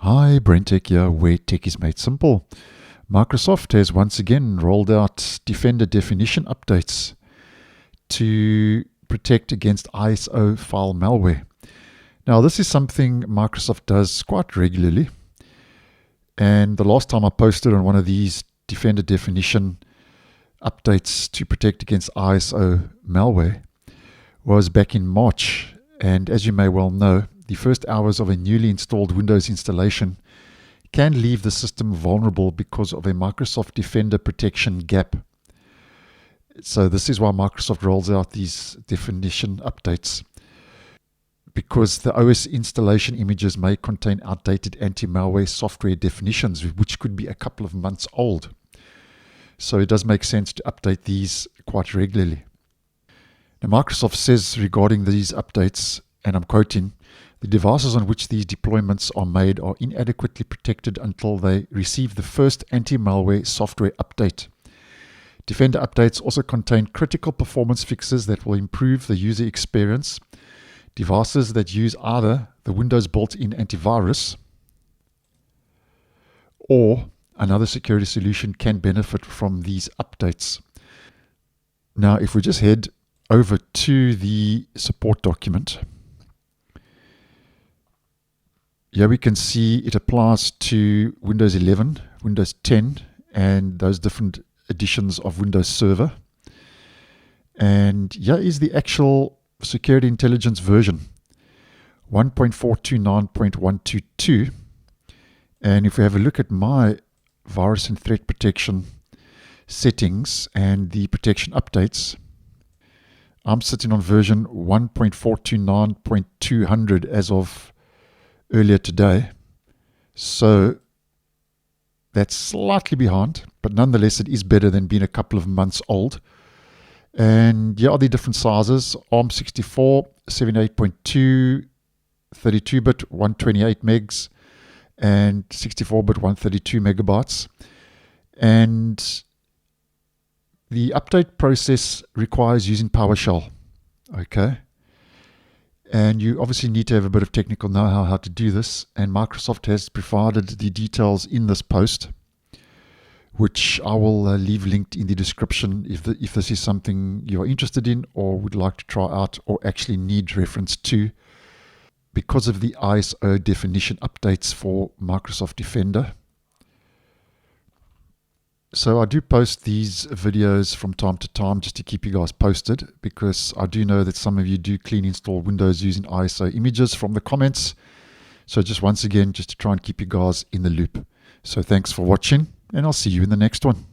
Hi, BrenTech here, where tech is made simple. Microsoft has once again rolled out Defender definition updates to protect against ISO file malware. Now, this is something Microsoft does quite regularly. And the last time I posted on one of these Defender definition updates to protect against ISO malware was back in March. And as you may well know, the first hours of a newly installed Windows installation can leave the system vulnerable because of a Microsoft Defender protection gap. So this is why Microsoft rolls out these definition updates, because the OS installation images may contain outdated anti-malware software definitions, which could be a couple of months old. So it does make sense to update these quite regularly. Now, Microsoft says regarding these updates, and I'm quoting, "The devices on which these deployments are made are inadequately protected until they receive the first anti-malware software update. Defender updates also contain critical performance fixes that will improve the user experience. Devices that use either the Windows built-in antivirus or another security solution can benefit from these updates." Now, if we just head over to the support document, here we can see it applies to Windows 11, Windows 10, and those different editions of Windows Server. And here is the actual security intelligence version, 1.429.122. And if we have a look at my virus and threat protection settings and the protection updates, I'm sitting on version 1.429.200 as of earlier today. So that's slightly behind, but nonetheless it is better than being a couple of months old. And here are the different sizes: ARM64, 78.2, 32-bit, 128 megs, and 64-bit, 132 megabytes. And the update process requires using PowerShell. Okay. And you obviously need to have a bit of technical know-how how to do this. And Microsoft has provided the details in this post, which I will leave linked in the description if this is something you're interested in or would like to try out or actually need reference to because of the ISO definition updates for Microsoft Defender. So I do post these videos from time to time just to keep you guys posted, because I do know that some of you do clean install Windows using ISO images from the comments. So just once again, just to try and keep you guys in the loop. So thanks for watching, and I'll see you in the next one.